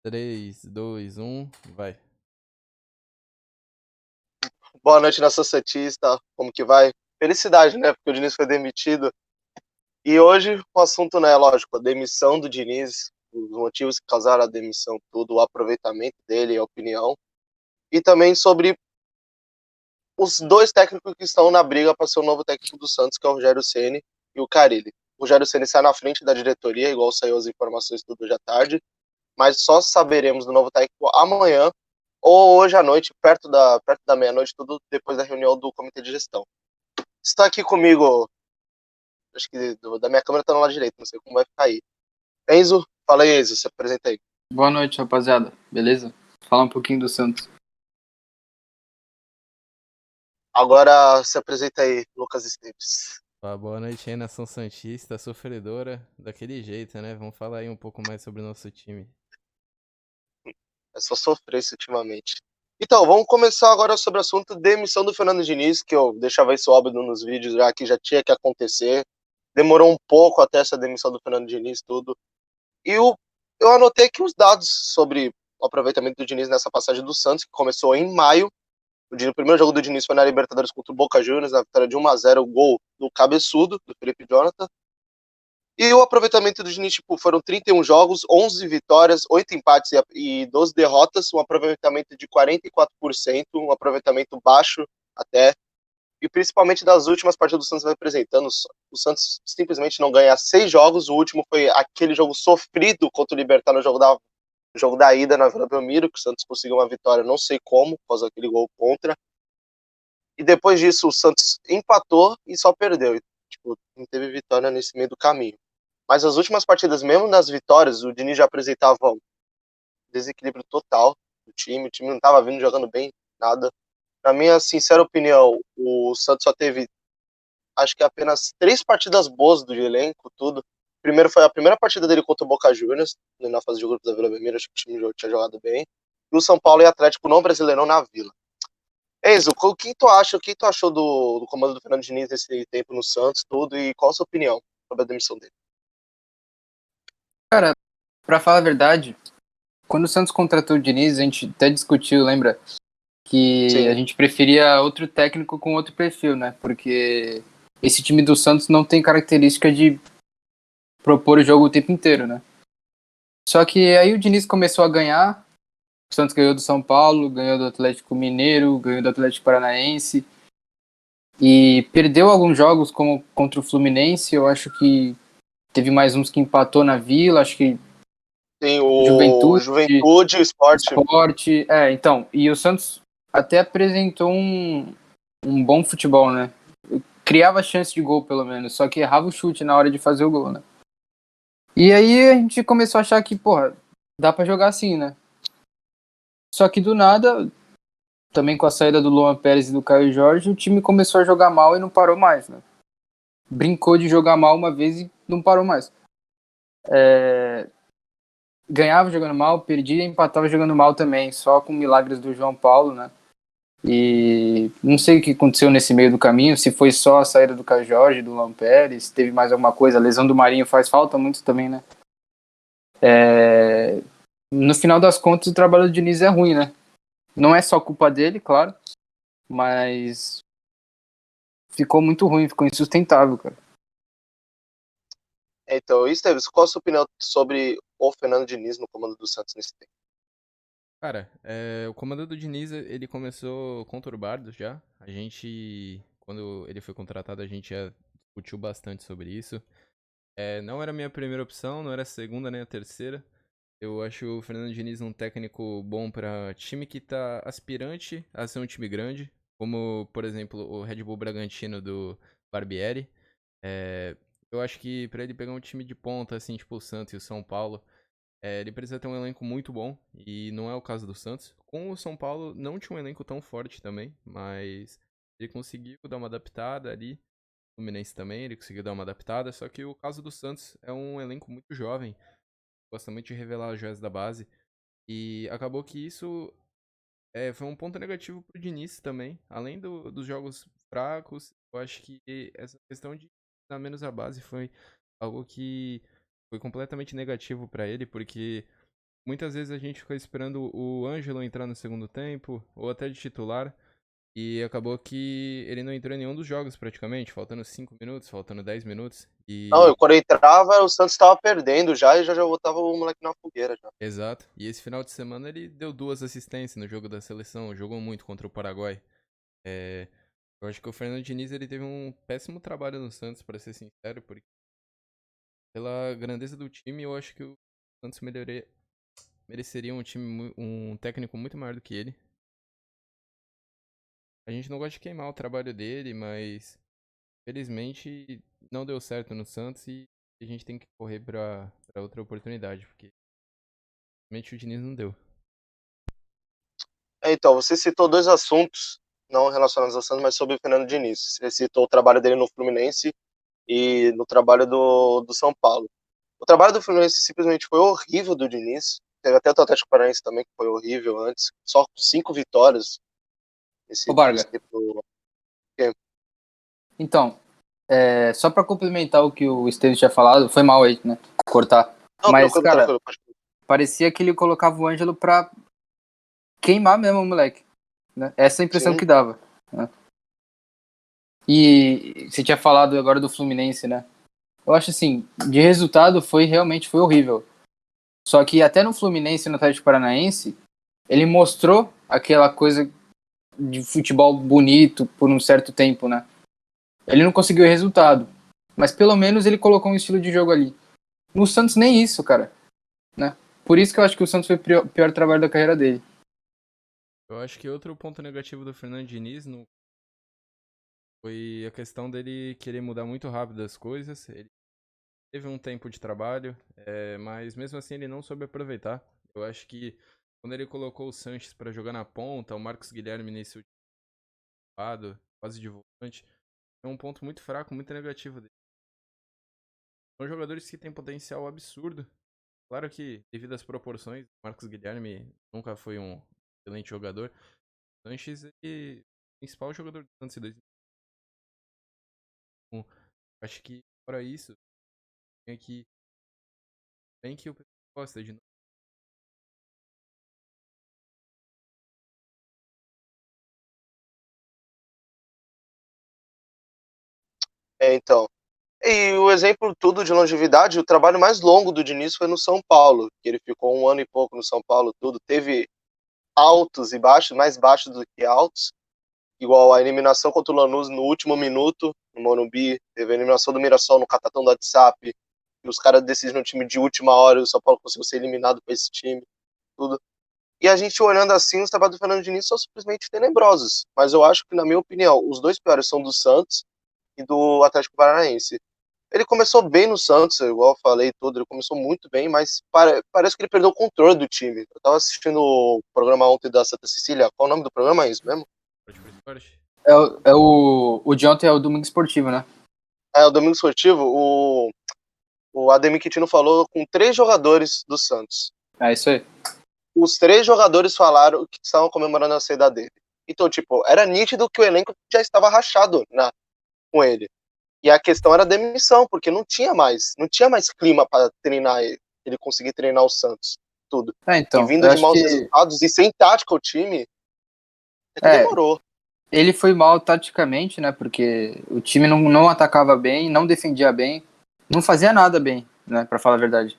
3, 2, 1, vai. Boa noite, nação santista. Como que vai? Felicidade, né? Porque o Diniz foi demitido. E hoje o assunto, né, lógico, a demissão do Diniz, os motivos que causaram a demissão, tudo, o aproveitamento dele, a opinião. E também sobre os dois técnicos que estão na briga para ser o novo técnico do Santos, que é o Rogério Ceni e o Carille. O Rogério Ceni sai na frente da diretoria, igual saiu as informações tudo hoje à tarde, mas só saberemos do novo técnico amanhã ou hoje à noite, perto da meia-noite, tudo depois da reunião do comitê de gestão. Está aqui comigo, acho que da minha câmera está no lado direito, não sei como vai ficar aí. Enzo, fala aí, Enzo, se apresenta aí. Boa noite, rapaziada. Beleza? Fala um pouquinho do Santos. Agora se apresenta aí, Lucas Esteves. Boa noite aí, nação santista, sofredora, daquele jeito, né? Vamos falar aí um pouco mais sobre o nosso time. É só sofrência ultimamente. Então, vamos começar agora sobre o assunto demissão do Fernando Diniz, que eu deixava isso óbvio nos vídeos já, que já tinha que acontecer. Demorou um pouco até essa demissão do Fernando Diniz, tudo. E eu anotei aqui os dados sobre o aproveitamento do Diniz nessa passagem do Santos, que começou em maio. O primeiro jogo do Diniz foi na Libertadores contra o Boca Juniors, na vitória de 1-0, o gol do cabeçudo, do Felipe Jonathan. E o aproveitamento do Diniz, tipo, foram 31 jogos, 11 vitórias, 8 empates e 12 derrotas, um aproveitamento de 44%, um aproveitamento baixo até. E principalmente das últimas partidas do Santos vai apresentando, o Santos simplesmente não ganha 6 jogos, o último foi aquele jogo sofrido contra o Libertad no jogo da ida na Vila Belmiro, que o Santos conseguiu uma vitória, não sei como, por causa daquele gol contra. E depois disso o Santos empatou e só perdeu. E, tipo, não teve vitória nesse meio do caminho. Mas as últimas partidas, mesmo nas vitórias, o Diniz já apresentava um desequilíbrio total do time. O time não estava vindo jogando bem, nada. Na minha sincera opinião, o Santos só teve, acho que apenas 3 partidas boas do elenco, tudo. Primeiro foi a primeira partida dele contra o Boca Juniors, na fase de grupos da Vila Belmiro, acho que o time tinha jogado bem. E o São Paulo e Atlético no Brasileirão na Vila. Enzo, o que tu acha? O que tu achou do comando do Fernando Diniz nesse tempo no Santos, tudo, e qual a sua opinião sobre a demissão dele? Cara, pra falar a verdade, quando o Santos contratou o Diniz, a gente até discutiu, lembra? Que a Sim, gente preferia outro técnico com outro perfil, né? Porque esse time do Santos não tem característica de propor o jogo o tempo inteiro, né? Só que aí o Diniz começou a ganhar, o Santos ganhou do São Paulo, ganhou do Atlético Mineiro, ganhou do Atlético Paranaense e perdeu alguns jogos como contra o Fluminense, eu acho que teve mais uns que empatou na Vila, acho que tem o Juventude, Juventude, o Sport. Esporte. Então. E o Santos até apresentou um bom futebol, né? Criava chance de gol, pelo menos, só que errava o chute na hora de fazer o gol, né? E aí a gente começou a achar que, porra, dá pra jogar assim, né? Só que do nada, também com a saída do Luan Pérez e do Caio Jorge, o time começou a jogar mal e não parou mais, né? Brincou de jogar mal uma vez e não parou mais. Ganhava jogando mal, perdia e empatava jogando mal também, só com milagres do João Paulo, né? E não sei o que aconteceu nesse meio do caminho, se foi só a saída do Caio Jorge, do Luan Pérez, teve mais alguma coisa, a lesão do Marinho faz falta muito também, né? No final das contas, o trabalho do Diniz é ruim, né? Não é só culpa dele, claro, mas ficou muito ruim, ficou insustentável, cara. Então, Esteves, qual a sua opinião sobre o Fernando Diniz no comando do Santos nesse tempo? Cara, o comando do Diniz, ele começou conturbado já. A gente, quando ele foi contratado, a gente já discutiu bastante sobre isso. Não era a minha primeira opção, não era a segunda nem a terceira. Eu acho o Fernando Diniz um técnico bom pra time que tá aspirante a ser um time grande, como, por exemplo, o Red Bull Bragantino do Barbieri. É, eu acho que pra ele pegar um time de ponta, assim, tipo o Santos e o São Paulo, ele precisa ter um elenco muito bom, e não é o caso do Santos. Com o São Paulo, não tinha um elenco tão forte também, mas ele conseguiu dar uma adaptada ali. O Fluminense também, ele conseguiu dar uma adaptada, só que o caso do Santos é um elenco muito jovem, gosta muito de revelar as joias da base, e acabou que isso foi um ponto negativo pro Diniz também. Além dos jogos fracos, eu acho que essa questão de dar menos a base foi algo que foi completamente negativo pra ele, porque muitas vezes a gente ficou esperando o Ângelo entrar no segundo tempo, ou até de titular, e acabou que ele não entrou em nenhum dos jogos praticamente, faltando 5 minutos, faltando 10 minutos. Não, E quando ele entrava, o Santos tava perdendo já e já botava o moleque na fogueira já. exato. E esse final de semana ele deu 2 assistências no jogo da seleção, jogou muito contra o Paraguai. É, eu acho que o Fernando Diniz ele teve um péssimo trabalho no Santos, pra ser sincero, porque pela grandeza do time, eu acho que o Santos mereceria um técnico muito maior do que ele. A gente não gosta de queimar o trabalho dele, mas felizmente não deu certo no Santos e a gente tem que correr pra outra oportunidade, porque realmente o Diniz não deu. Então, você citou dois assuntos, não relacionados ao Santos, mas sobre o Fernando Diniz. Você citou o trabalho dele no Fluminense e no trabalho do São Paulo. O trabalho do Fluminense simplesmente foi horrível do Diniz. Teve até o Atlético Paranaense também, que foi horrível antes. Só 5 vitórias Ô, nesse Barga, tempo. então, só pra complementar o que o Estevam tinha falado, foi mal aí, né? Cortar. Não, Mas, tranquilo, cara, tranquilo. parecia que ele colocava o Ângelo pra queimar mesmo o moleque. Né? Essa é a impressão Sim. que dava. Né? E você tinha falado agora do Fluminense, né? Eu acho assim, de resultado realmente foi horrível. Só que até no Fluminense e no Atlético Paranaense, ele mostrou aquela coisa de futebol bonito por um certo tempo, né? Ele não conseguiu o resultado, mas pelo menos ele colocou um estilo de jogo ali. No Santos nem isso, cara, né? Por isso que eu acho que o Santos foi o pior trabalho da carreira dele. Eu acho que outro ponto negativo do Fernando Diniz foi a questão dele querer mudar muito rápido as coisas. Ele teve um tempo de trabalho, mas mesmo assim ele não soube aproveitar. Eu acho que quando ele colocou o Sanches pra jogar na ponta, o Marcos Guilherme nesse último lado, quase de volante, é um ponto muito fraco, muito negativo dele. São jogadores que têm potencial absurdo. Claro que, devido às proporções, o Marcos Guilherme nunca foi um excelente jogador. O Sanches é o principal jogador do Santos em 2001. Acho que, fora isso, tem aqui bem que o pessoal gosta de. Então. E o exemplo tudo de longevidade, o trabalho mais longo do Diniz foi no São Paulo, que ele ficou 1 ano e pouco no São Paulo, tudo. Teve altos e baixos, mais baixos do que altos, igual a eliminação contra o Lanús no último minuto, no Morumbi, teve a eliminação do Mirassol no Catatão do WhatsApp, e os caras decidiram um time de última hora, e o São Paulo conseguiu ser eliminado por esse time, tudo. E a gente olhando assim, os trabalhos do Fernando Diniz são simplesmente tenebrosos, mas eu acho que, na minha opinião, os dois piores são do Santos e do Atlético Paranaense. Ele começou bem no Santos, igual eu falei tudo, ele começou muito bem, mas parece que ele perdeu o controle do time. Eu tava assistindo o programa ontem da Santa Cecília, qual o nome do programa, é isso mesmo? O de ontem é o Domingo Esportivo, né? É, o Domingo Esportivo, o Ademir Quintino falou com 3 jogadores do Santos. É isso aí. Os 3 jogadores falaram que estavam comemorando a saída dele. Então, tipo, era nítido que o elenco já estava rachado com ele. E a questão era a demissão, porque não tinha mais clima para treinar ele conseguir treinar o Santos, tudo. E Então, vindo eu de acho maus que resultados e sem tática o time, é que demorou. ele foi mal taticamente, né? Porque o time não atacava bem, não defendia bem, não fazia nada bem, né? Pra falar a verdade.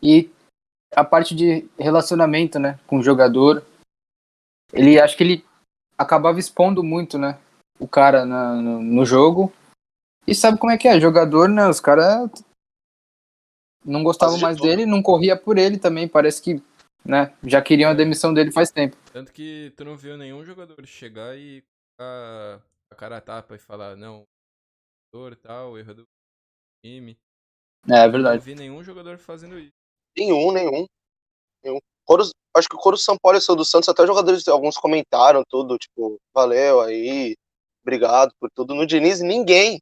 E a parte de relacionamento, né? Com o jogador, acho que ele acabava expondo muito, né? O cara no jogo. E sabe como é que é? Jogador, né? Os caras não gostavam Faz de mais tudo. dele, não corria por ele também. Parece que, né? Já queriam a demissão dele faz tempo. Tanto que tu não viu nenhum jogador chegar e colocar a cara a tapa e falar, não, jogador tal, erro do time. É Eu não verdade. vi nenhum jogador fazendo isso. Nenhum. Acho que o Coro São Paulo e o do Santos, até jogadores, alguns comentaram tudo, tipo, valeu aí, obrigado por tudo. No Diniz, ninguém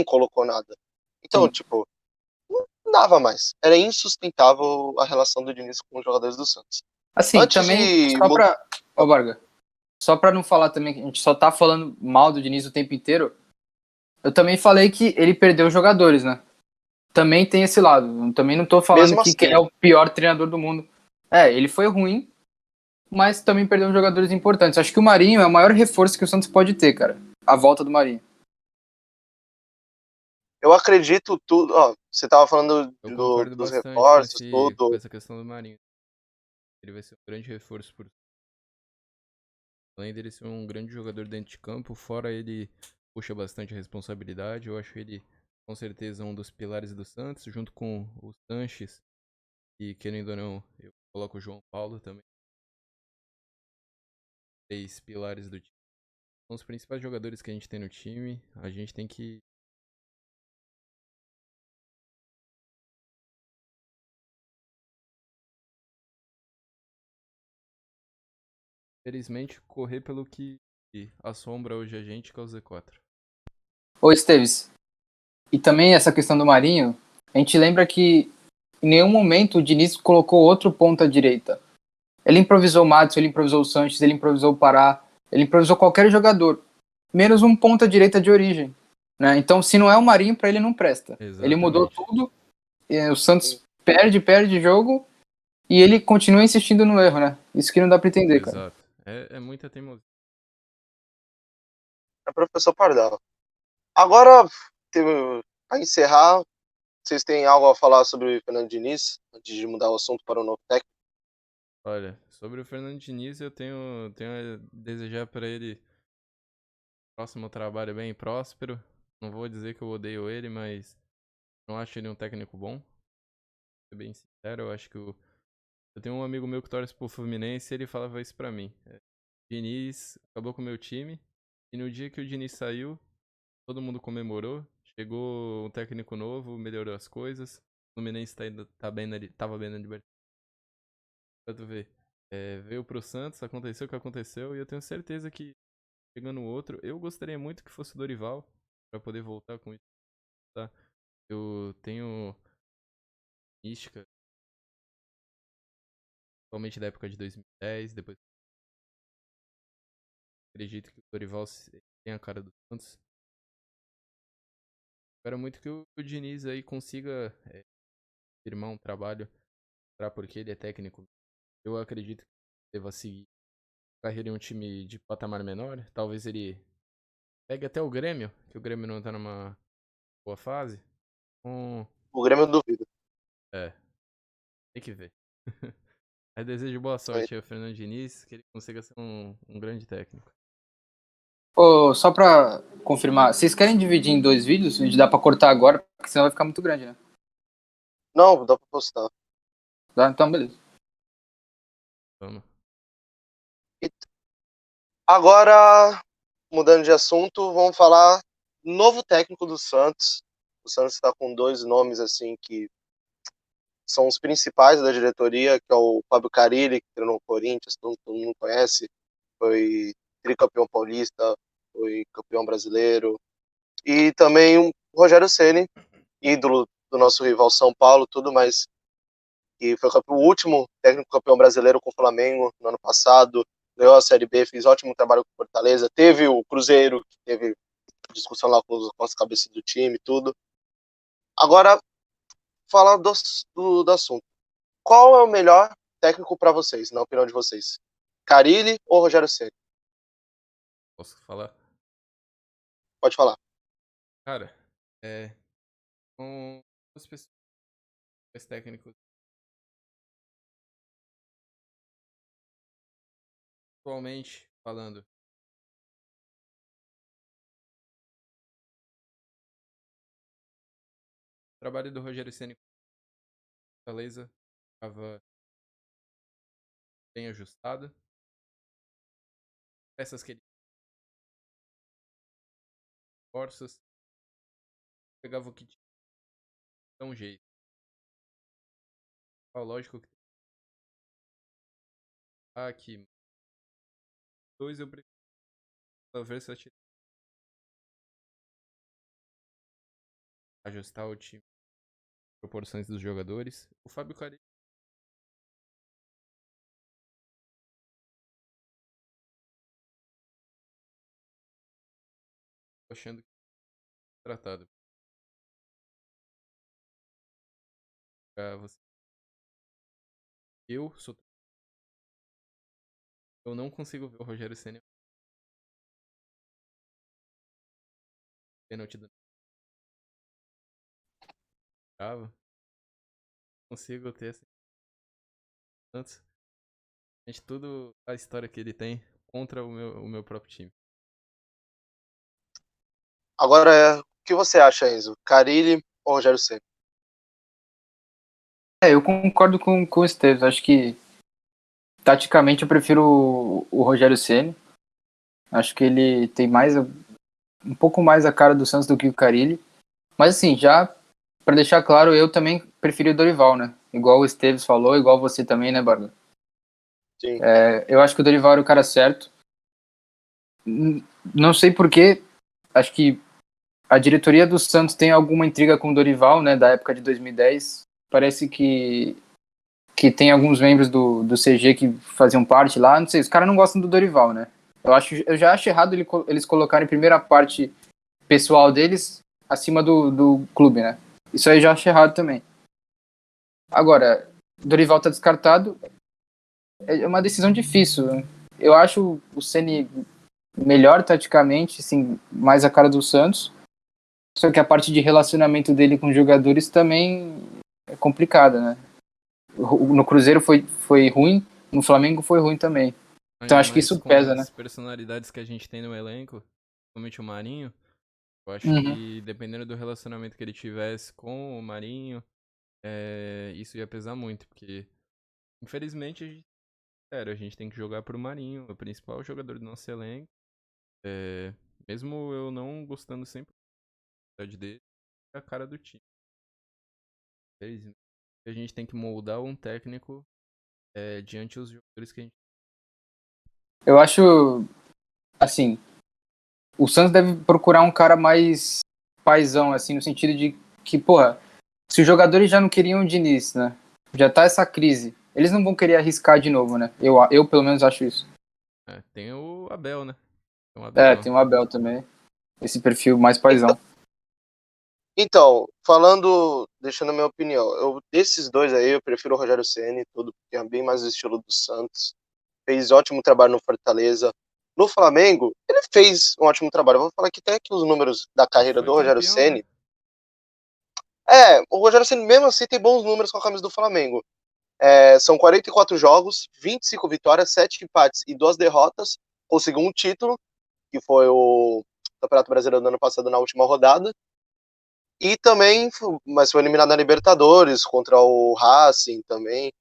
colocou nada. Então, Sim. tipo, não dava mais. Era insustentável a relação do Diniz com os jogadores do Santos. Assim, Antes também, de. só pra. Ô, Barga, só pra não falar também que a gente só tá falando mal do Diniz o tempo inteiro, eu também falei que ele perdeu jogadores, né? Também tem esse lado. Eu também não tô falando Mesmo que assim, ele é o pior treinador do mundo. Ele foi ruim, mas também perdeu jogadores importantes. Acho que o Marinho é o maior reforço que o Santos pode ter, cara. A volta do Marinho. Eu acredito tudo. Ó, você tava falando Eu concordo dos bastante com reforços, com tudo. essa questão do Marinho. Ele vai ser um grande reforço além dele ser um grande jogador dentro de campo, fora ele puxa bastante responsabilidade. Eu acho ele com certeza um dos pilares do Santos, junto com o Sanches e querendo ou não, eu coloco o João Paulo também. Três pilares do time. São os principais jogadores que a gente tem no time. A gente tem que felizmente correr pelo que assombra hoje a gente, que é o Z4. Ô, Esteves, e também essa questão do Marinho, a gente lembra que em nenhum momento o Diniz colocou outro ponta à direita. Ele improvisou o Matos, ele improvisou o Sanches, ele improvisou o Pará, ele improvisou qualquer jogador, menos um ponta à direita de origem. Né? Então, se não é o Marinho, para ele não presta. Ele mudou Exatamente. tudo, o Santos perde jogo e ele continua insistindo no erro, né? Isso que não dá para entender, cara. Exato. É muita teimosia. É professor Pardal. Agora, para encerrar, vocês têm algo a falar sobre o Fernando Diniz, antes de mudar o assunto para o novo técnico? Olha, sobre o Fernando Diniz, eu tenho a desejar para ele próximo trabalho bem próspero. Não vou dizer que eu odeio ele, mas não acho ele um técnico bom. Pra ser bem sincero, eu acho que eu tenho um amigo meu que torce pro Fluminense e ele falava isso pra mim. Diniz acabou com o meu time e no dia que o Diniz saiu, todo mundo comemorou. Chegou um técnico novo, melhorou as coisas. O Fluminense tá bem tava bem na Libertadores. Pra tu ver. Veio pro Santos, aconteceu o que aconteceu e eu tenho certeza que chegando outro, eu gostaria muito que fosse o Dorival pra poder voltar com isso, tá? Eu tenho mística, principalmente da época de 2010, depois acredito que o Dorival tenha a cara do Santos. Espero muito que o Diniz aí consiga firmar um trabalho para porque ele é técnico. Eu acredito que deva seguir carreira em um time de patamar menor. Talvez ele pegue até o Grêmio, que o Grêmio não tá numa boa fase. Um, O Grêmio eu duvido. é, tem que ver. Aí desejo boa Isso aí. sorte aí ao Fernando Diniz, que ele consiga ser um grande técnico. Ô, só pra confirmar, vocês querem dividir em dois vídeos? A gente dá pra cortar agora, porque senão vai ficar muito grande, né? Não, dá pra postar. Tá? Então, beleza. Vamos. E agora, mudando de assunto, vamos falar novo técnico do Santos. O Santos está com dois nomes assim que são os principais da diretoria, que é o Fábio Carille, que treinou o Corinthians, todo mundo conhece, foi tricampeão paulista, foi campeão brasileiro, e também o Rogério Ceni, ídolo do nosso rival São Paulo, tudo mais, que foi o último técnico campeão brasileiro com o Flamengo no ano passado, ganhou a Série B, fez ótimo trabalho com o Fortaleza, teve o Cruzeiro, que teve discussão lá com as cabeças do time, tudo. Agora, falar do assunto. Qual é o melhor técnico para vocês, na opinião de vocês? Carille ou Rogério Ceni? Posso falar? Pode falar. Cara, com as pessoas técnicos atualmente falando, o trabalho do Rogério Ceni com Fortaleza estava bem ajustado. Peças que ele forças, pegava o que tinha, dá um jeito. Lógico que aqui, dois eu prefiro a versatilidade, ajustar o time, proporções dos jogadores. O Fábio Carille, tô achando que é tratado pra você. eu sou. Eu não consigo ver o Rogério Ceni pênalti do Bravo. Consigo ter assim, tantos. Gente, tudo a história que ele tem contra o meu próprio time. Agora, o que você acha, Enzo? Carille ou Rogério Ceni? Eu concordo com o Esteves. Acho que taticamente eu prefiro o Rogério Ceni. Acho que ele tem um pouco mais a cara do Santos do que o Carille. Mas assim, já para deixar claro, eu também preferi o Dorival, né? Igual o Esteves falou, igual você também, né, Barba? Sim. Eu acho que o Dorival era o cara certo. Não sei porquê, acho que a diretoria do Santos tem alguma intriga com o Dorival, né, da época de 2010. Parece que tem alguns membros do CG que faziam parte lá. Não sei, os caras não gostam do Dorival, né? Eu já acho errado eles colocarem primeiro a parte pessoal deles acima do clube, né? Isso aí eu já acho errado também. Agora, Dorival tá descartado. É uma decisão difícil. Eu acho o Ceni melhor taticamente, assim, mais a cara do Santos. Só que a parte de relacionamento dele com os jogadores também é complicada, né? No Cruzeiro foi ruim, no Flamengo foi ruim também. Então Ainda acho que mais isso com pesa, né? as personalidades que a gente tem no elenco, principalmente o Marinho. Eu acho Uhum. que dependendo do relacionamento que ele tivesse com o Marinho, isso ia pesar muito, porque infelizmente a gente tem que jogar pro Marinho, o principal jogador do nosso elenco. Mesmo eu não gostando sempre da idade dele, é a cara do time. Infelizmente, a gente tem que moldar um técnico diante dos jogadores que a gente. Eu acho, assim, o Santos deve procurar um cara mais paizão, assim, no sentido de que, porra, se os jogadores já não queriam o Diniz, né? Já tá essa crise. Eles não vão querer arriscar de novo, né? Eu pelo menos acho isso. Tem o Abel, né? Tem o Abel. Tem o Abel também. Esse perfil mais paizão. Então, falando, deixando a minha opinião, desses dois aí, eu prefiro o Rogério Ceni, tudo, porque é bem mais o estilo do Santos. Fez ótimo trabalho no Fortaleza. No Flamengo, ele fez um ótimo trabalho. Eu vou falar aqui até que os números da carreira Foi do Rogério campeão, né? Ceni. O Rogério Ceni mesmo assim tem bons números com a camisa do Flamengo. São 44 jogos, 25 vitórias, 7 empates e 2 derrotas. Conseguiu um título, que foi o Campeonato Brasileiro do ano passado na última rodada. E também, mas foi eliminado na Libertadores contra o Racing também.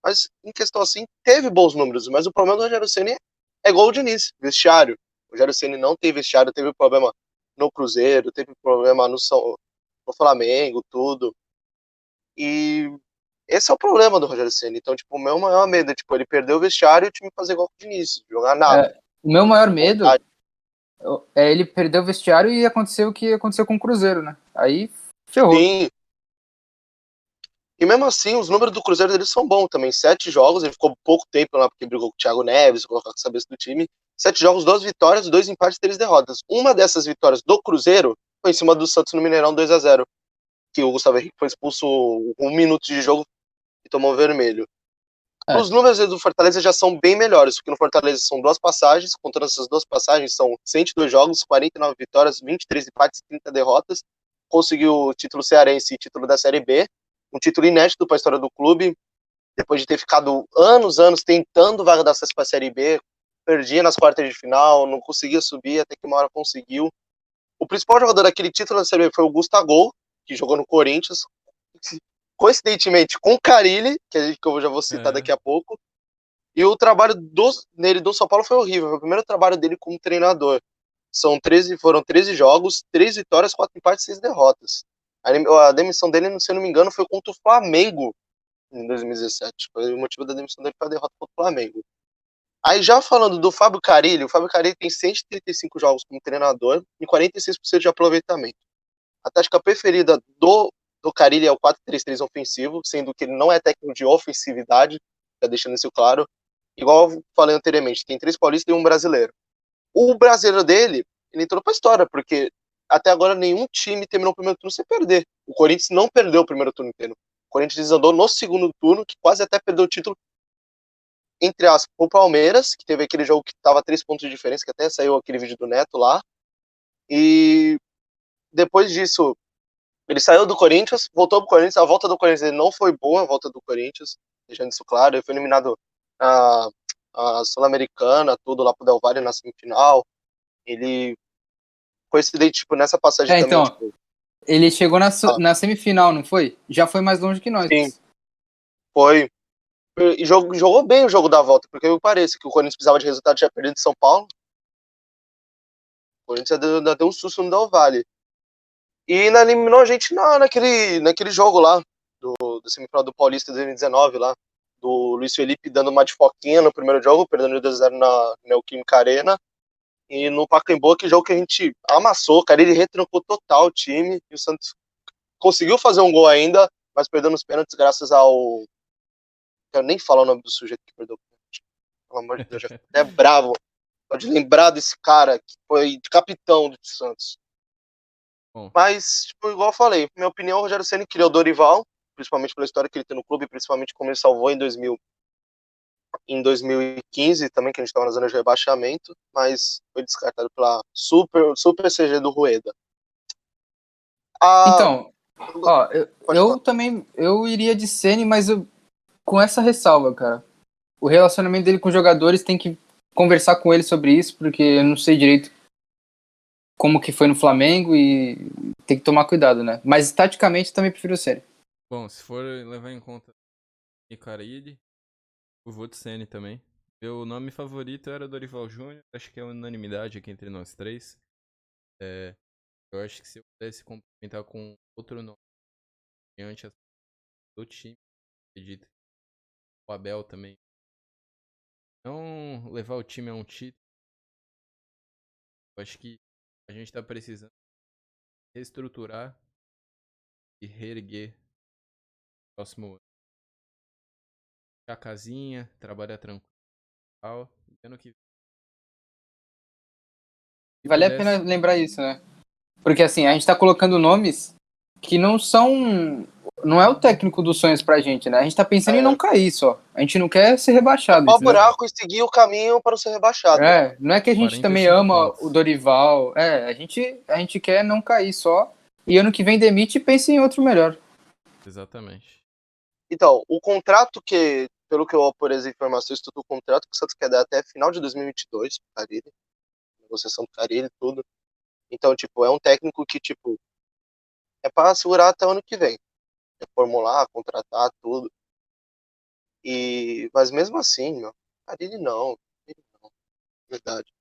Mas em questão assim, teve bons números. Mas o problema do Rogério Ceni é igual o Diniz, vestiário. O Rogério Ceni não tem vestiário, teve problema no Cruzeiro, teve problema no Flamengo, tudo. E esse é o problema do Rogério Ceni. Então, tipo, o meu maior medo é, tipo, ele perder o vestiário e o time fazer igual com o Diniz, jogar nada. O meu maior medo Vontade. é ele perder o vestiário e acontecer o que aconteceu com o Cruzeiro, né? Aí ferrou. Sim. E mesmo assim, os números do Cruzeiro deles são bons também. 7 jogos, ele ficou pouco tempo lá porque brigou com o Thiago Neves, colocou a cabeça do time. 7 jogos, 2 vitórias, 2 empates, 3 derrotas. Uma dessas vitórias do Cruzeiro foi em cima do Santos no Mineirão 2-0, que o Gustavo Henrique foi expulso 1 minuto de jogo e tomou vermelho. É, Os números do Fortaleza já são bem melhores, porque no Fortaleza são 2 passagens, contando essas 2 passagens, são 102 jogos, 49 vitórias, 23 empates e 30 derrotas. Conseguiu o título cearense e título da Série B, um título inédito para a história do clube, depois de ter ficado anos tentando vaga da acesso para a Série B, perdia nas quartas de final, não conseguia subir, até que uma hora conseguiu. O principal jogador daquele título da Série B foi o Gustavo, que jogou no Corinthians, coincidentemente com o Carille, que eu já vou citar É. daqui a pouco. E o trabalho nele do São Paulo foi horrível. Foi o primeiro trabalho dele como treinador. Foram 13 jogos, 3 vitórias, 4 empates e 6 derrotas. A demissão dele, se eu não me engano, foi contra o Flamengo em 2017. Foi o motivo da demissão dele foi a derrota contra o Flamengo. Aí já falando do Fábio Carille, o Fábio Carille tem 135 jogos como treinador e 46% de aproveitamento. A tática preferida do Carille é o 4-3-3 ofensivo, sendo que ele não é técnico de ofensividade, já deixando isso claro. Igual eu falei anteriormente, tem 3 paulistas e um brasileiro. O brasileiro dele, ele entrou pra história, porque até agora nenhum time terminou o primeiro turno sem perder. O Corinthians não perdeu o primeiro turno inteiro. O Corinthians desandou no segundo turno, que quase até perdeu o título entre aspas, pro Palmeiras, que teve aquele jogo que tava 3 pontos de diferença, que até saiu aquele vídeo do Neto lá. E depois disso, ele saiu do Corinthians, voltou pro Corinthians. A volta do Corinthians ele não foi boa, a volta do Corinthians, deixando isso claro. Ele foi eliminado na a Sul-Americana, tudo lá pro Del Valle na semifinal. Ele coincidente, tipo, nessa passagem também, Então, tipo, ele chegou na semifinal, não foi? Já foi mais longe que nós. sim, foi. E jogou bem o jogo da volta, porque me parece que o Corinthians precisava de resultado, já perdendo de São Paulo. O Corinthians ainda deu um susto no Del Valle. E ainda eliminou a gente naquele jogo lá, do semifinal do Paulista de 2019 lá. Do Luiz Felipe dando uma de foquinha no primeiro jogo, perdendo de 2-0 na Neoquímica Arena. E no Pacaembu, que jogo que a gente amassou, cara, ele retrancou total o time. E o Santos conseguiu fazer um gol ainda, mas perdeu nos pênaltis graças ao... Quero nem falar o nome do sujeito que perdeu o pênalti. Pelo amor de Deus, já fico até bravo. Pode lembrar desse cara que foi de capitão do Santos. Bom, Mas, tipo, igual eu falei, minha opinião, o Rogério Ceni queria o Dorival, principalmente pela história que ele tem no clube, principalmente como ele salvou em 2015 também, que a gente estava na zona de rebaixamento, mas foi descartado pela super CG do Rueda. Ah, Então, ó, pode falar. eu também eu iria de Ceni, mas com essa ressalva, cara. O relacionamento dele com os jogadores tem que conversar com ele sobre isso, porque eu não sei direito como que foi no Flamengo e tem que tomar cuidado, né? Mas taticamente também prefiro o Ceni. bom, se for levar em conta Icardi, eu vou de Ceni também. Meu nome favorito era Dorival Júnior, acho que é unanimidade aqui entre nós três. Eu acho que se eu pudesse complementar com outro nome diante do time, acredito que o Abel também. Não levar o time a um título, eu acho que a gente tá precisando reestruturar e reerguer no próximo ano. A casinha, trabalhar tranquilo, e ano que se Vale a pena pudesse, lembrar isso, né? Porque assim, a gente tá colocando nomes que não são. Não é o técnico dos sonhos pra gente, né? A gente tá pensando em não É, cair só. A gente não quer ser rebaixado, tapar o entendeu? buraco e seguir o caminho para não ser rebaixado. É, não é que a gente também 45 ama o pontos. Dorival. É, a gente quer não cair só. E ano que vem demite e pense em outro melhor. Exatamente. Então, o contrato que, pelo que eu apurei as informações, tudo o contrato que o Santos quer dar até final de 2022, Carille, negociação do Carille e tudo. Então, tipo, é um técnico que, tipo, é para segurar até o ano que vem. Reformular, contratar, tudo. Mas mesmo assim, meu, Carille não, verdade.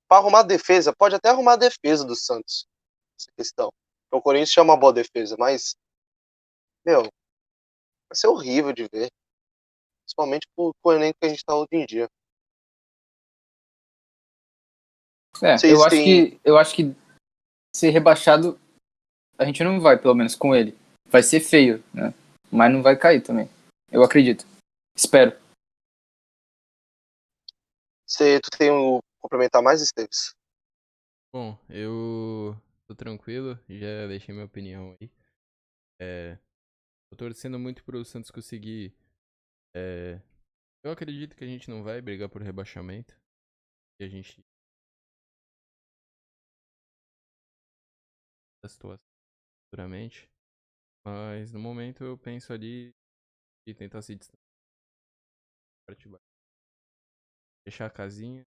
Para arrumar a defesa, pode até arrumar a defesa do Santos, essa questão. O Corinthians chama uma boa defesa, mas, meu, vai ser horrível de ver. Principalmente com o elenco que a gente tá hoje em dia. É, eu Vocês acho têm. que eu acho que ser rebaixado a gente não vai, pelo menos com ele. Vai ser feio, né? Mas não vai cair também. Eu acredito. Espero. Tu tem o complementar mais, Esteves? Bom, eu tô tranquilo, já deixei minha opinião aí. É, tô torcendo muito pro Santos conseguir. é, eu acredito que a gente não vai brigar por rebaixamento. E a gente a situação futuramente. Mas no momento eu penso ali e tentar se distanciar da parte de baixo. Fechar a casinha,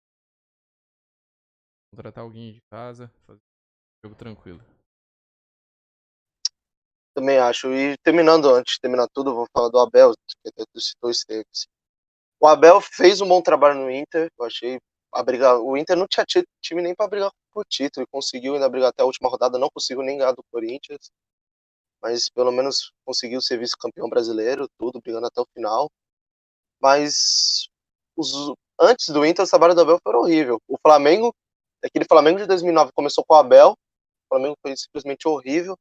contratar alguém de casa, fazer um jogo tranquilo. Também acho. E terminando, antes de terminar tudo, eu vou falar do Abel, que até tu citou o Esteves. O Abel fez um bom trabalho no Inter, eu achei. O Inter não tinha time nem para brigar por título, e conseguiu ainda brigar até a última rodada, não conseguiu nem ganhar do Corinthians, mas pelo menos conseguiu ser vice-campeão brasileiro, tudo, brigando até o final. Mas antes do Inter, o trabalho do Abel foi horrível. O Flamengo, aquele Flamengo de 2009 começou com o Abel, o Flamengo foi simplesmente horrível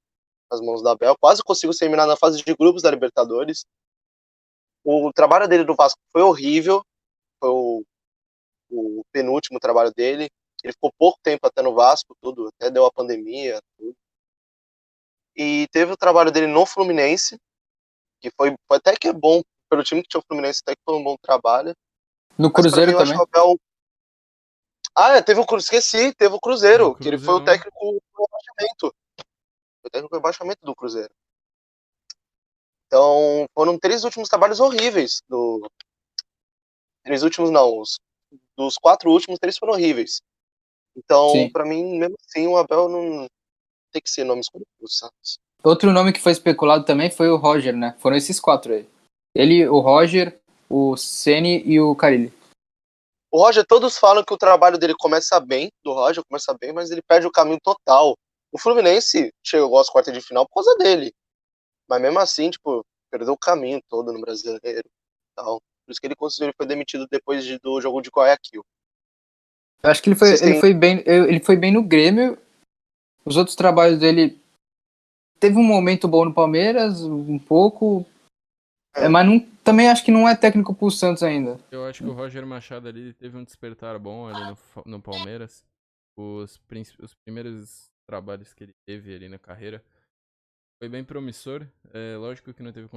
nas mãos da Abel, quase conseguiu ser eliminado na fase de grupos da Libertadores. O trabalho dele no Vasco foi horrível, foi o penúltimo trabalho dele. Ele ficou pouco tempo até no Vasco, tudo, até deu a pandemia, tudo. E teve o trabalho dele no Fluminense, que foi até que é bom, pelo time que tinha o Fluminense, até que foi um bom trabalho. No Mas pra mim Cruzeiro eu acho também? que o Abel. Teve o Cruzeiro. Esqueci, teve o Cruzeiro, que ele foi o Cruzeirão. técnico do rebaixamento. Foi o técnico do rebaixamento do Cruzeiro. Então, foram 3 últimos trabalhos horríveis. 3 últimos não, dos 4 últimos, 3 foram horríveis. Então, Sim. pra mim, mesmo assim, o Abel não tem que ser nome escolhido pro Santos. Outro nome que foi especulado também foi o Roger, né? Foram esses 4 aí. Ele, o Roger, o Ceni e o Carille. O Roger, todos falam que o trabalho dele começa bem, mas ele perde o caminho total. O Fluminense chegou às quartas de final por causa dele. Mas mesmo assim, tipo, perdeu o caminho todo no brasileiro e tal. Por isso que ele foi demitido depois do jogo de Guayaquil. Eu acho que Vocês têm. ele foi bem no Grêmio. Os outros trabalhos dele teve um momento bom no Palmeiras, um pouco. Mas não, também acho que não é técnico pro Santos ainda. Eu acho que o Roger Machado ali teve um despertar bom ali no Palmeiras. Os primeiros trabalhos que ele teve ali na carreira foi bem promissor. Lógico que não teve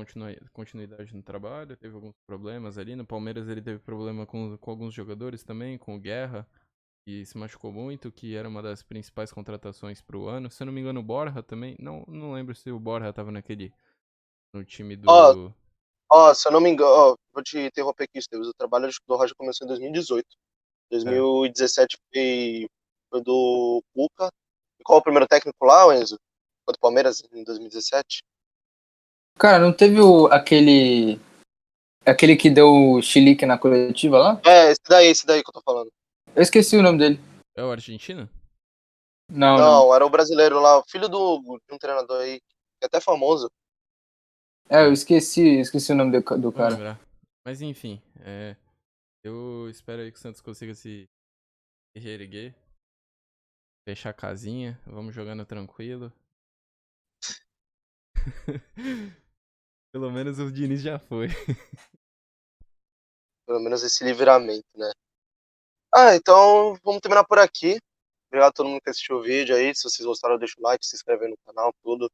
continuidade no trabalho, teve alguns problemas ali. No Palmeiras ele teve problema com alguns jogadores também, com o Guerra, que se machucou muito, que era uma das principais contratações pro ano. Se eu não me engano, o Borja também. Não lembro se o Borja tava no time Ó, do. se eu não me engano, vou te interromper aqui, Esteves. O trabalho do Roger começou em 2018. É, 2017 foi do Cuca. E qual é o primeiro técnico lá, Enzo? Foi do Palmeiras em 2017? Cara, não teve aquele que deu o chilique na coletiva lá? Esse daí que eu tô falando. Eu esqueci o nome dele. é o argentino? Não, não. Não, era o brasileiro lá, o filho de um treinador aí, que é até famoso. Eu esqueci o nome do Vou cara. lembrar. Mas enfim, eu espero aí que o Santos consiga se reerguer, fechar a casinha, vamos jogando tranquilo. Pelo menos o Diniz já foi. Pelo menos esse livramento, né? Então vamos terminar por aqui. Obrigado a todo mundo que assistiu o vídeo aí. Se vocês gostaram, deixa o like, se inscreve aí no canal, tudo.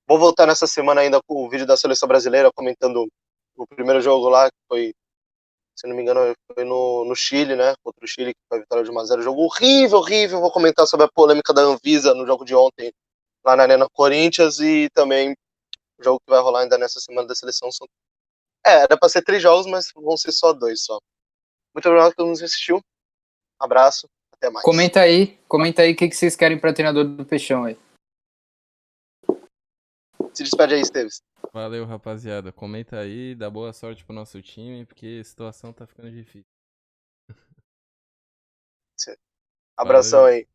Vou voltar nessa semana ainda com o vídeo da seleção brasileira, comentando o primeiro jogo lá, que foi, se não me engano, foi no Chile, né? Contra o Chile, que foi a vitória de 1-0. Jogo horrível, horrível. Vou comentar sobre a polêmica da Anvisa no jogo de ontem, lá na Arena Corinthians, e também o jogo que vai rolar ainda nessa semana da seleção. Era pra ser 3 jogos, mas vão ser só 2 só. Muito obrigado a todo mundo que assistiu. Abraço, até mais. Comenta aí o que vocês querem pra treinador do Peixão aí. Se despede aí, Esteves. Valeu, rapaziada. Comenta aí, dá boa sorte pro nosso time, porque a situação tá ficando difícil. Abração Valeu. aí.